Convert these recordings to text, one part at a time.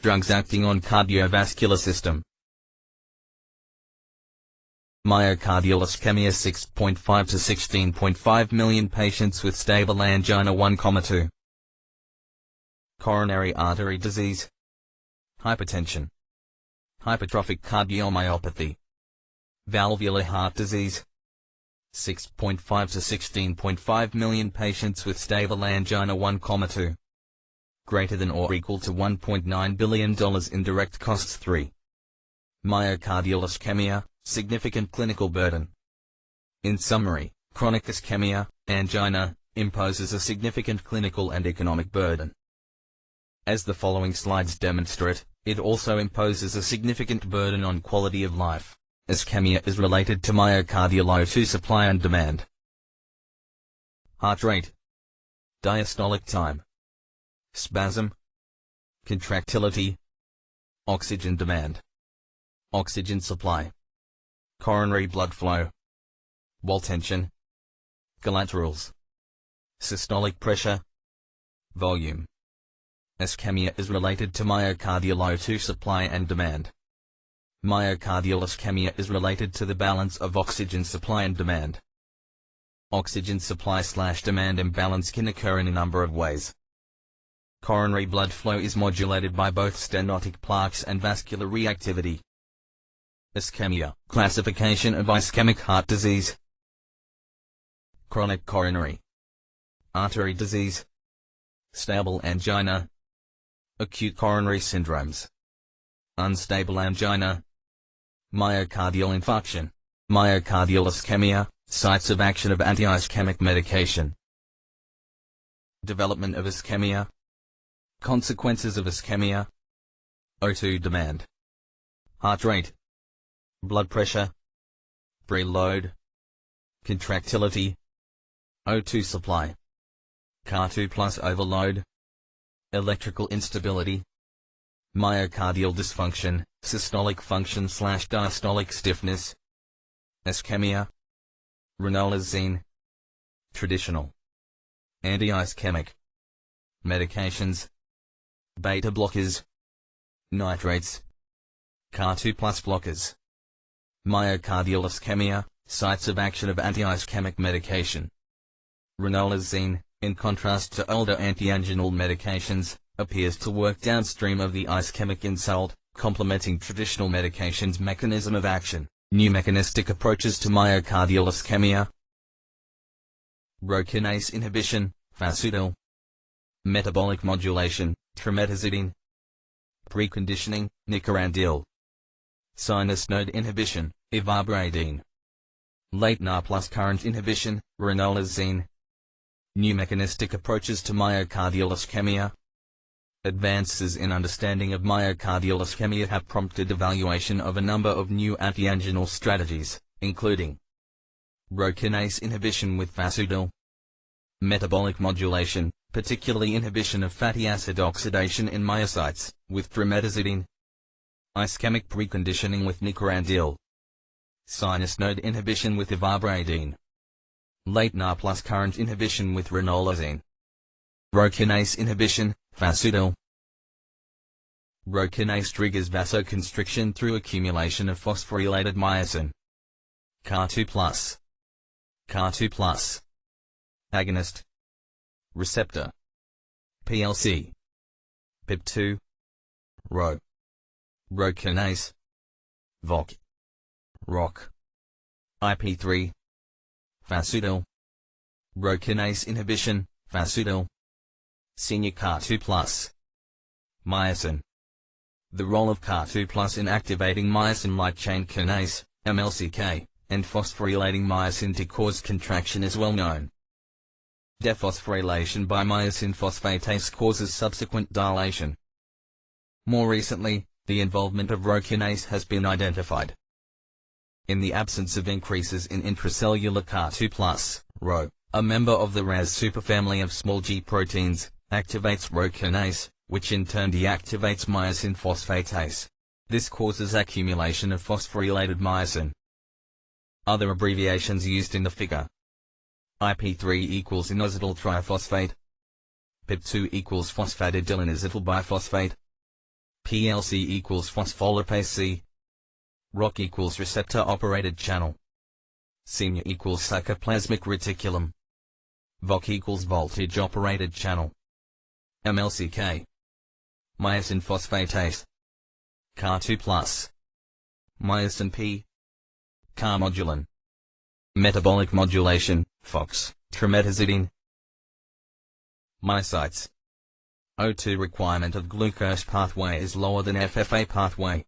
Drugs acting on cardiovascular system. Myocardial ischemia 6.5 to 16.5 million patients with stable angina 1,2. Coronary artery disease. Hypertension. Hypertrophic cardiomyopathy. Valvular heart disease. 6.5 to 16.5 million patients with stable angina 1,2. Greater than or equal to $1.9 billion in direct costs. 3. Myocardial ischemia, significant clinical burden. In summary, chronic ischemia, angina, imposes a significant clinical and economic burden. As the following slides demonstrate, it also imposes a significant burden on quality of life. Ischemia is related to myocardial O2 supply and demand. Heart rate. Diastolic time. Spasm. Contractility. Oxygen demand. Oxygen supply. Coronary blood flow. Wall tension. Collaterals. Systolic pressure. Volume. Ischemia is related to myocardial O2 supply and demand. Myocardial ischemia is related to the balance of oxygen supply and demand. Oxygen supply/demand imbalance can occur in a number of ways. Coronary blood flow is modulated by both stenotic plaques and vascular reactivity. Ischemia, classification of ischemic heart disease. Chronic coronary artery disease. Stable angina. Acute coronary syndromes. Unstable angina. Myocardial infarction. Myocardial ischemia, sites of action of anti-ischemic medication. Development of ischemia. Consequences of ischemia. O2 demand. Heart rate. Blood pressure. Preload. Contractility. O2 supply. Ca2 plus overload. Electrical instability. Myocardial dysfunction, systolic function/diastolic stiffness. Ischemia. Ranolazine. Traditional anti-ischemic medications. Beta blockers. Nitrates. Ca2 plus blockers. Myocardial ischemia, sites of action of anti-ischemic medication. Ranolazine, in contrast to older antianginal medications, appears to work downstream of the ischemic insult, complementing traditional medications' mechanism of action. New mechanistic approaches to myocardial ischemia. Rho kinase inhibition, fasudil. Metabolic modulation, trimetazidine. Preconditioning, nicorandil. Sinus node inhibition, ivabradine. Late Na plus current inhibition, ranolazine. New mechanistic approaches to myocardial ischemia. Advances in understanding of myocardial ischemia have prompted evaluation of a number of new antianginal strategies, including Rho kinase inhibition with fasudil. Metabolic modulation, particularly inhibition of fatty acid oxidation in myocytes, with trimetazidine. Ischemic preconditioning with nicorandil. Sinus node inhibition with ivabradine. Late Na plus current inhibition with ranolazine. Rho kinase inhibition, fasudil. Rho kinase triggers vasoconstriction through accumulation of phosphorylated myosin. Ca2 plus. Ca2 plus. Agonist. Receptor. PLC. PIP2. Rho. Rho kinase. VOC. ROC. IP3. Fasudil. Rho kinase inhibition, fasudil. Senior Ca2 plus. Myosin. The role of Ca2 plus in activating myosin light chain kinase, MLCK, and phosphorylating myosin to cause contraction is well known. Dephosphorylation by myosin phosphatase causes subsequent dilation. More recently, the involvement of Rho kinase has been identified. In the absence of increases in intracellular Ca2+, Rho, a member of the Ras superfamily of small g proteins, activates Rho kinase, which in turn deactivates myosin phosphatase. This causes accumulation of phosphorylated myosin. Other abbreviations used in the figure. IP3 equals inositol triphosphate. PIP2 equals phosphatidylinositol biphosphate. PLC equals phospholipase C. ROC equals receptor operated channel. CMU equals sarcoplasmic reticulum. VOC equals voltage operated channel. MLCK. Myosin phosphatase. CAR2+. Myosin P. Carmodulin. Metabolic modulation, FOX, trimetazidine. Myocytes. O2 requirement of glucose pathway is lower than FFA pathway.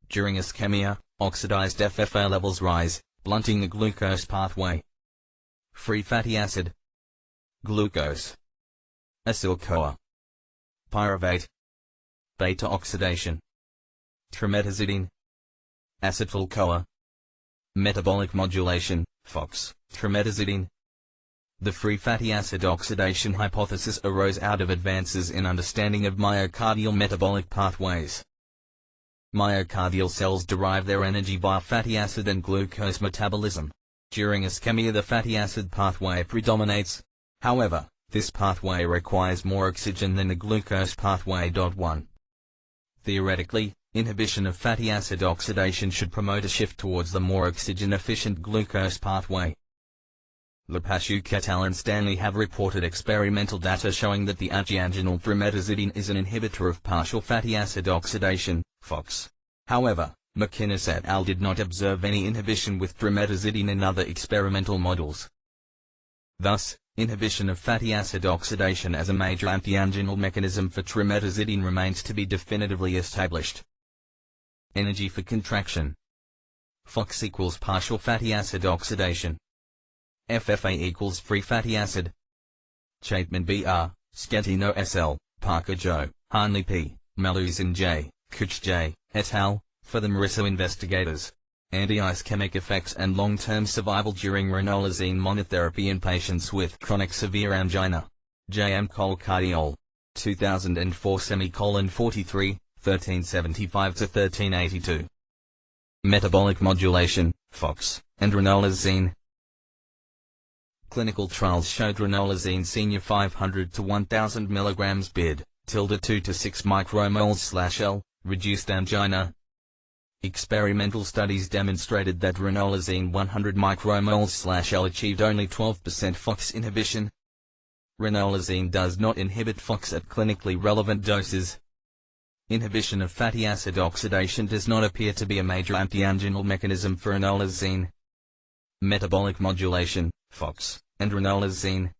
During ischemia, oxidized FFA levels rise, blunting the glucose pathway. Free fatty acid. Glucose. Acyl-CoA. Pyruvate. Beta-oxidation. Trimetazidine. Acetyl-CoA. Metabolic modulation, FOX, trimetazidine. The free fatty acid oxidation hypothesis arose out of advances in understanding of myocardial metabolic pathways. Myocardial cells derive their energy via fatty acid and glucose metabolism. During ischemia the fatty acid pathway predominates. However, this pathway requires more oxygen than the glucose pathway. 1. Theoretically, inhibition of fatty acid oxidation should promote a shift towards the more oxygen-efficient glucose pathway. Lepashuk et al. And Stanley have reported experimental data showing that the antianginal trimetazidine is an inhibitor of partial fatty acid oxidation, FOX. However, McInnes et al. Did not observe any inhibition with trimetazidine in other experimental models. Thus, inhibition of fatty acid oxidation as a major antianginal mechanism for trimetazidine remains to be definitively established. Energy for contraction. FOX equals partial fatty acid oxidation. FFA equals free fatty acid. Chapman B.R., Schettino S.L., Parker Joe, Harnley P., Maluzin J., Kuch J., et al., for the Marisso investigators. Anti-ischemic effects and long-term survival during ranolazine monotherapy in patients with chronic severe angina. J. M. Cole Cardiol. 2004 43, 1375–1382. Metabolic modulation, FOX, and ranolazine. Clinical trials showed ranolazine senior 500 to 1000 mg bid, tilde 2 to 6 micromoles/L, reduced angina. Experimental studies demonstrated that ranolazine 100 micromoles/L achieved only 12% FOX inhibition. Ranolazine does not inhibit FOX at clinically relevant doses. Inhibition of fatty acid oxidation does not appear to be a major antianginal mechanism for ranolazine. Metabolic modulation, FOX, and ranolazine.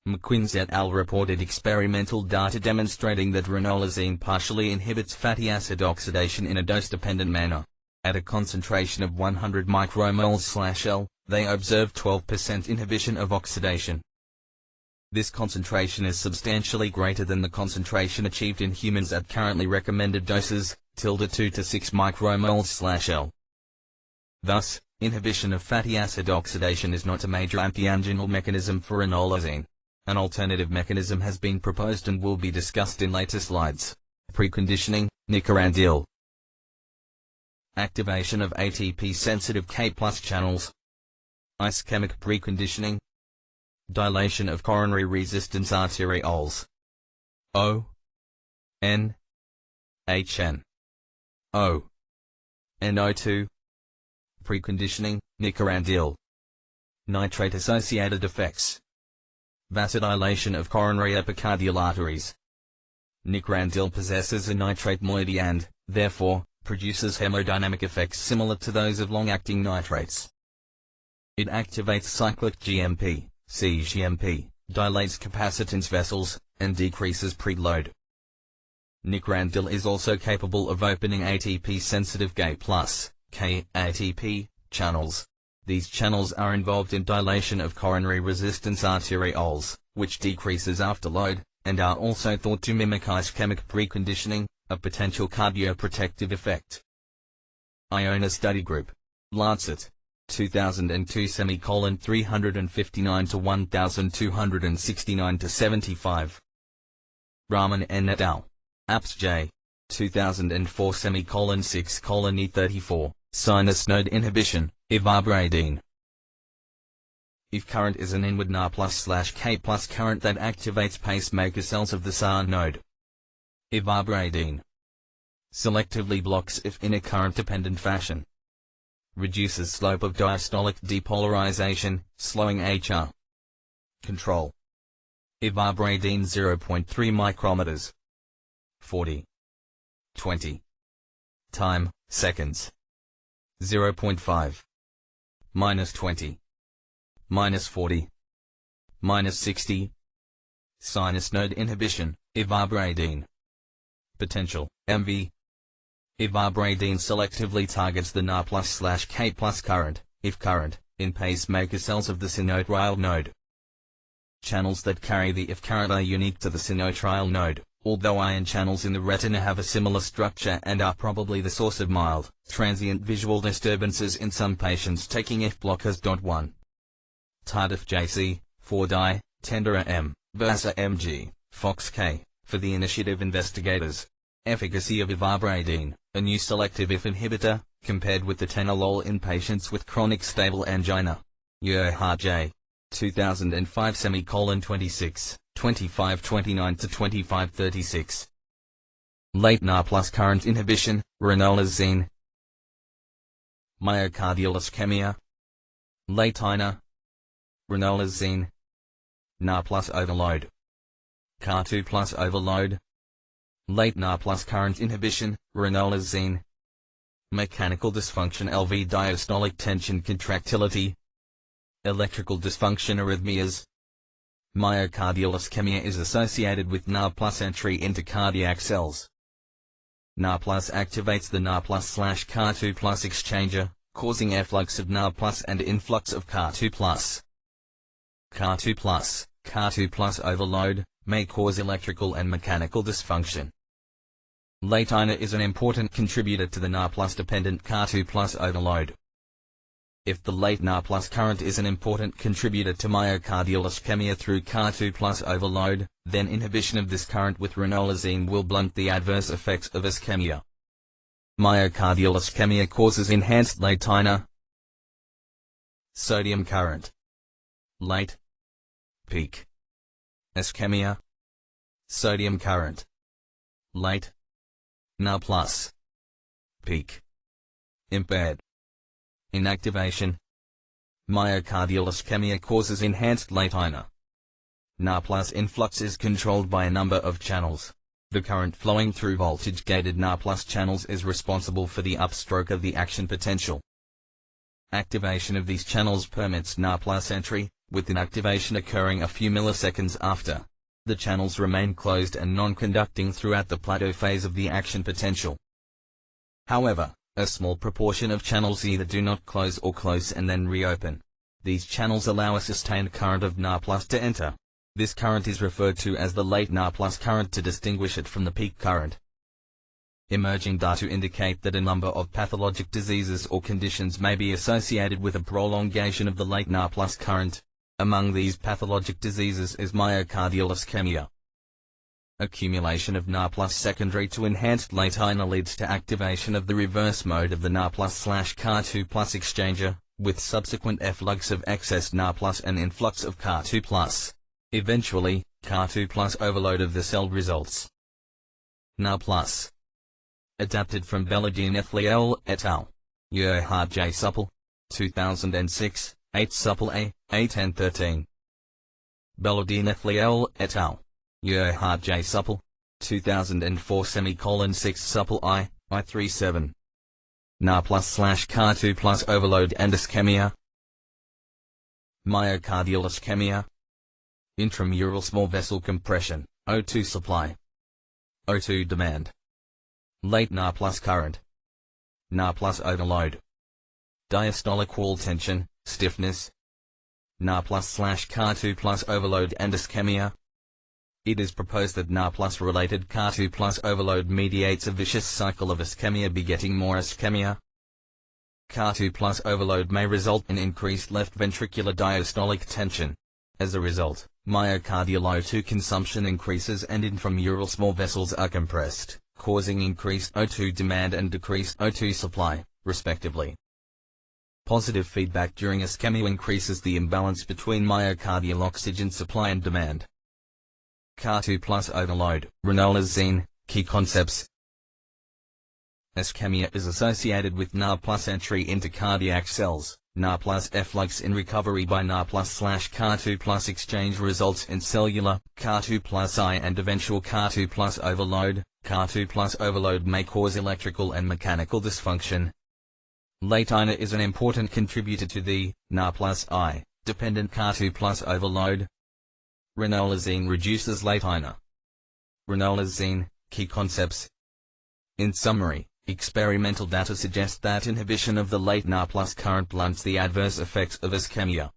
McQuins et al. Reported experimental data demonstrating that ranolazine partially inhibits fatty acid oxidation in a dose-dependent manner. At a concentration of 100 micromoles/L, they observed 12% inhibition of oxidation. This concentration is substantially greater than the concentration achieved in humans at currently recommended doses, tilde 2 to 6 micromoles/L. Thus, inhibition of fatty acid oxidation is not a major antianginal mechanism for ranolazine. An alternative mechanism has been proposed and will be discussed in later slides. Preconditioning, nicorandil. Activation of ATP-sensitive K+ channels. Ischemic preconditioning. Dilation of coronary resistance arterioles. O. N. HN. O. NO2. Preconditioning, nicorandil. Nitrate-associated effects. Vasodilation of coronary epicardial arteries. Nicorandil possesses a nitrate moiety and, therefore, produces hemodynamic effects similar to those of long-acting nitrates. It activates cyclic GMP, cGMP, dilates capacitance vessels, and decreases preload. Nicorandil is also capable of opening ATP-sensitive K+, K-ATP, channels. These channels are involved in dilation of coronary resistance arterioles, which decreases afterload, and are also thought to mimic ischemic preconditioning, a potential cardioprotective effect. Iona Study Group. Lancet. 2002 359 to 1269 to 75. Rahman N. et al. Apps J. 2004 6 E34. Sinus node inhibition, ivabradine. If current is an inward Na+/K+ current that activates pacemaker cells of the SAR node. Ivabradine. Selectively blocks if in a current-dependent fashion. Reduces slope of diastolic depolarization, slowing HR. Control. Ivabradine 0.3 micrometers. 40. 20. Time, seconds. 0.5. -20. -40. -60. Sinus node inhibition, ivabradine. Potential, MV. Ivabradine selectively targets the Na+/K+ current, if current, in pacemaker cells of the sinoatrial node. Channels that carry the if current are unique to the sinoatrial node, although ion channels in the retina have a similar structure and are probably the source of mild, transient visual disturbances in some patients taking if blockers. 1. Tardif JC, 4-di, Tendera M, Versa MG, Fox K, for the initiative investigators. Efficacy of ivabradine, a new selective if inhibitor, compared with the tenolol in patients with chronic stable angina. Yerhart J. 2005 /26, 2529-2536. Late Na plus current inhibition, ranolazine. Myocardial ischemia. Late INA. Ranolazine. Na plus overload. Car2 plus overload. Late Na plus current inhibition, ranolazine. Mechanical dysfunction LV diastolic tension contractility. Electrical dysfunction arrhythmias. Myocardial ischemia is associated with Na plus entry into cardiac cells. Na plus activates the Na plus/Car2 plus exchanger, causing efflux of Na plus and influx of Car2 plus. Car2 plus overload, may cause electrical and mechanical dysfunction. Late INA is an important contributor to the Na plus dependent Car2 plus overload. If the late Na plus current is an important contributor to myocardial ischemia through Car2 plus overload, then inhibition of this current with ranolazine will blunt the adverse effects of ischemia. Myocardial ischemia causes enhanced late INA. Sodium current. Late. Peak. Ischemia. Sodium current. Late. Na plus. Peak. Impaired. Inactivation. Myocardial ischemia causes enhanced late INA. Na plus influx is controlled by a number of channels. The current flowing through voltage-gated Na plus channels is responsible for the upstroke of the action potential. Activation of these channels permits Na plus entry, with inactivation occurring a few milliseconds after. The channels remain closed and non-conducting throughout the plateau phase of the action potential. However, a small proportion of channels either do not close or close and then reopen. These channels allow a sustained current of Na plus to enter. This current is referred to as the late Na plus current to distinguish it from the peak current. Emerging data indicate that a number of pathologic diseases or conditions may be associated with a prolongation of the late Na plus current. Among these pathologic diseases is myocardial ischemia. Accumulation of Na plus secondary to enhanced late INA leads to activation of the reverse mode of the Na plus/Car2 plus exchanger, with subsequent efflux of excess Na plus and influx of Car2 plus. Eventually, Car2 plus overload of the cell results. Na plus. Adapted from Belladine et al. Yerhart J. Supple. 2006, 8 Supple A, 8 and 13. Belladine et al. Yerhart J. Supple. 2004 6 Supple I, I37. Na plus/Car2 plus overload and ischemia. Myocardial ischemia. Intramural small vessel compression, O2 supply. O2 demand. Late Na plus current. Na plus overload. Diastolic wall tension, stiffness. Na plus/Car2 plus overload and ischemia. It is proposed that Na plus related Car2 plus overload mediates a vicious cycle of ischemia begetting more ischemia. Car2 plus overload may result in increased left ventricular diastolic tension. As a result, myocardial O2 consumption increases and intramural small vessels are compressed, causing increased O2 demand and decreased O2 supply, respectively. Positive feedback during ischemia increases the imbalance between myocardial oxygen supply and demand. Car2 plus overload, ranolazine, key concepts. Ischemia is associated with Na plus entry into cardiac cells. Na plus efflux in recovery by Na plus / Ca2 plus exchange results in cellular Ca2 plus I and eventual Ca2 plus overload. Ca2 plus overload may cause electrical and mechanical dysfunction. Latina is an important contributor to the Na plus I dependent Ca2 plus overload. Ranolazine reduces latina. Ranolazine, key concepts. In summary, experimental data suggest that inhibition of the late Na plus current blunts the adverse effects of ischemia.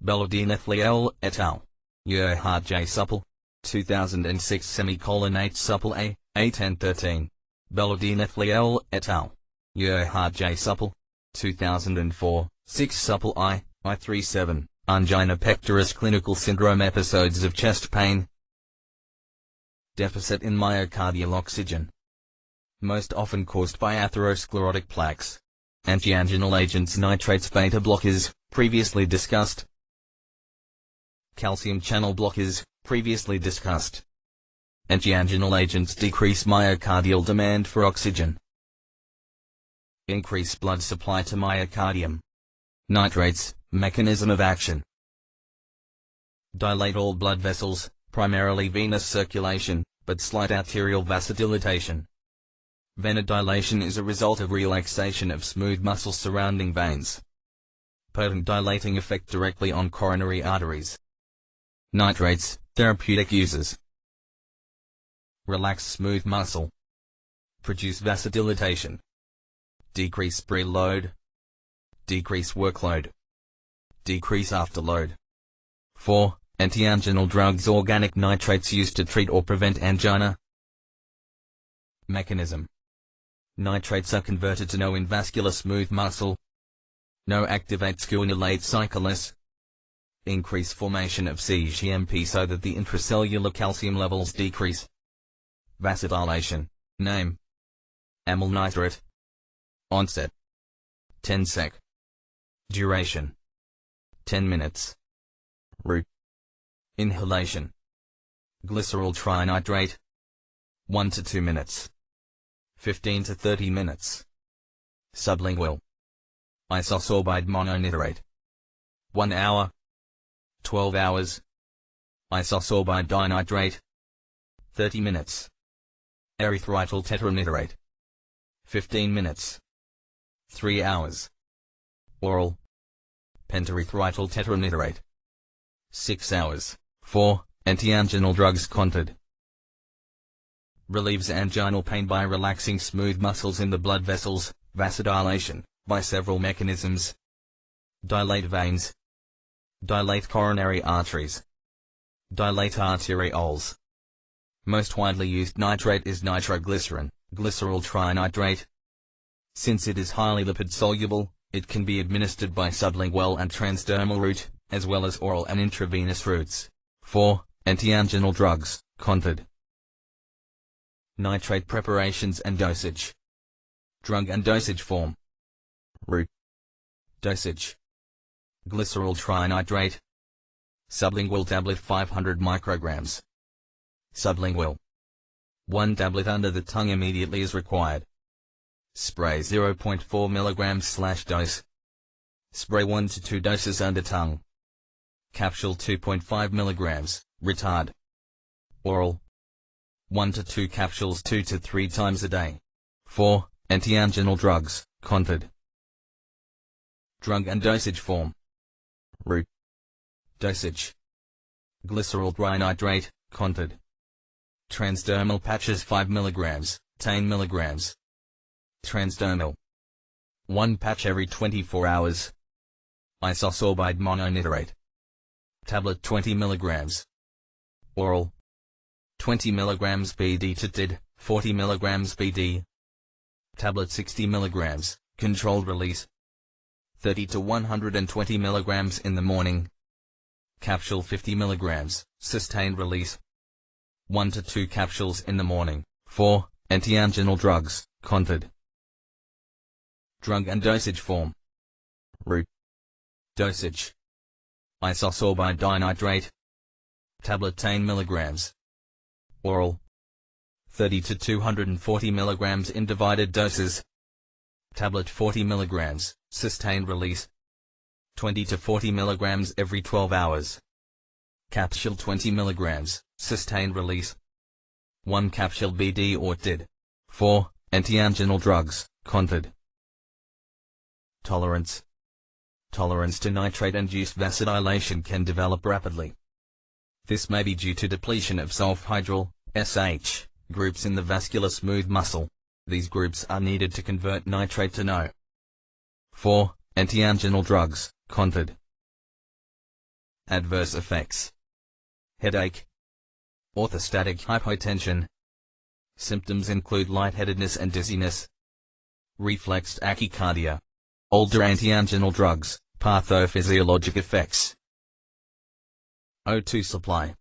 Belodinethliel et al. Yerhard J. Supple. 2006 8 Supple A. 8-13. Belodinethliel et al. Yerhard J. Supple. 2004, 6 Supple I. I37. Angina pectoris clinical syndrome episodes of chest pain. Deficit in myocardial oxygen. Most often caused by atherosclerotic plaques. Antianginal agents nitrates beta blockers, previously discussed. Calcium channel blockers, previously discussed. Antianginal agents decrease myocardial demand for oxygen. Increase blood supply to myocardium. Nitrates, mechanism of action. Dilate all blood vessels, primarily venous circulation, but slight arterial vasodilatation. Venodilation is a result of relaxation of smooth muscle surrounding veins. Potent dilating effect directly on coronary arteries. Nitrates, therapeutic uses. Relax smooth muscle. Produce vasodilatation. Decrease preload. Decrease workload. Decrease afterload. 4. Antianginal drugs. Organic nitrates used to treat or prevent angina. Mechanism. Nitrates are converted to NO in vascular smooth muscle. NO activates guanylate cyclase. Increase formation of cGMP so that the intracellular calcium levels decrease. Vasodilation. Name. Amyl nitrate. Onset. 10 sec. Duration. 10 minutes. Route. Inhalation. Glycerol trinitrate. 1 to 2 minutes. 15 to 30 minutes. Sublingual. Isosorbide mononitrate. 1 hour. 12 hours. Isosorbide dinitrate. 30 minutes. Erythritol tetranitrate. 15 minutes. 3 hours. Oral. Penterythritol tetranitrate. 6 hours. 4. Antianginal drugs. Contid. Relieves anginal pain by relaxing smooth muscles in the blood vessels. Vasodilation, by several mechanisms. Dilate veins. Dilate coronary arteries. Dilate arterioles. Most widely used nitrate is nitroglycerin, glycerol trinitrate. Since it is highly lipid-soluble, it can be administered by sublingual and transdermal route, as well as oral and intravenous routes. 4. Antianginal drugs. Contid. Nitrate preparations and dosage. Drug and dosage form. Route. Dosage. Glycerol trinitrate. Sublingual tablet 500 micrograms. Sublingual. 1 tablet under the tongue immediately is required. Spray 0.4 mg/ dose. Spray 1 to 2 doses under tongue. Capsule 2.5 mg, retard. Oral. 1 to 2 capsules 2 to 3 times a day. 4. Antianginal drugs. Contid. Drug and dosage form. Route. Dosage. Glycerol trinitrate. Contid. Transdermal patches 5 mg, 10 mg. Transdermal. 1 patch every 24 hours. Isosorbide mononitrate. Tablet 20 mg. Oral. 20 mg BD to TID, 40 mg BD. Tablet 60 mg, controlled release. 30 to 120 mg in the morning. Capsule 50 mg, sustained release. 1 to 2 capsules in the morning. 4. Antianginal drugs. Contid. Drug and dosage form. Route. Dosage. Isosorbide dinitrate. Tablet 10 mg. Oral. 30 to 240 mg in divided doses. Tablet 40 mg, sustained release. 20 to 40 mg every 12 hours. Capsule 20 mg, sustained release. 1 capsule BD or TID. 4. Antianginal drugs, CONTID. Tolerance. Tolerance to nitrate-induced vasodilation can develop rapidly. This may be due to depletion of sulfhydryl SH groups in the vascular smooth muscle. These groups are needed to convert nitrate to NO. 4. Antianginal drugs, CONTID. Adverse effects. Headache. Orthostatic hypotension. Symptoms include lightheadedness and dizziness. Reflex tachycardia. Older antianginal drugs, pathophysiologic effects. O2 supply.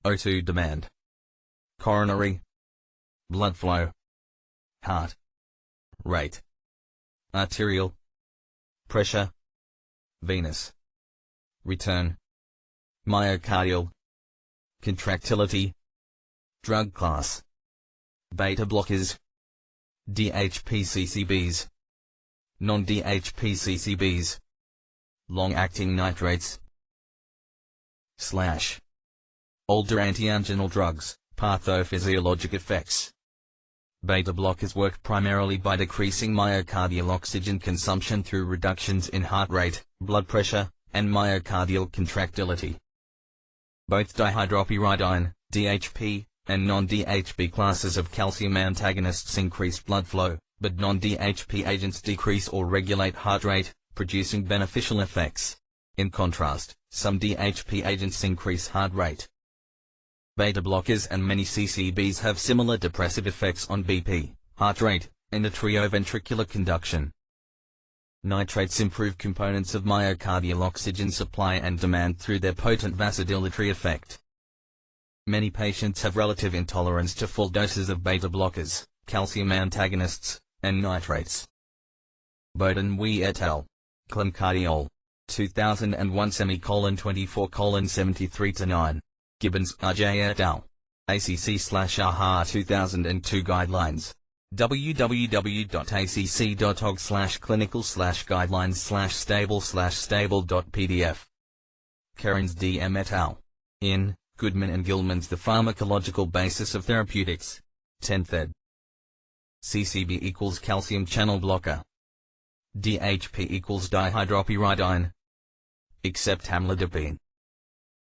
O2 demand. Coronary. Blood flow. Heart rate. Arterial pressure. Venous return. Myocardial contractility. Drug class. Beta blockers. DHPCCBs. Non-DHPCCBs. Long-acting nitrates. Older antianginal drugs, pathophysiologic effects. Beta blockers work primarily by decreasing myocardial oxygen consumption through reductions in heart rate, blood pressure, and myocardial contractility. Both dihydropyridine, DHP, and non-DHP classes of calcium antagonists increase blood flow, but non-DHP agents decrease or regulate heart rate, producing beneficial effects. In contrast, some DHP agents increase heart rate. Beta blockers and many CCBs have similar depressive effects on BP, heart rate, and atrioventricular conduction. Nitrates improve components of myocardial oxygen supply and demand through their potent vasodilatory effect. Many patients have relative intolerance to full doses of beta blockers, calcium antagonists, and nitrates. Bowden-Wee et al. Clemcardiol. 2001 /24:73-9. Gibbons R.J. et al. ACC/AHA 2002 Guidelines. www.acc.org/clinical/guidelines/stable/stable.pdf. Kerins D.M. et al. In Goodman and Gilman's The Pharmacological Basis of Therapeutics. 10th ed. CCB equals calcium channel blocker. DHP equals dihydropyridine. Except amlodipine.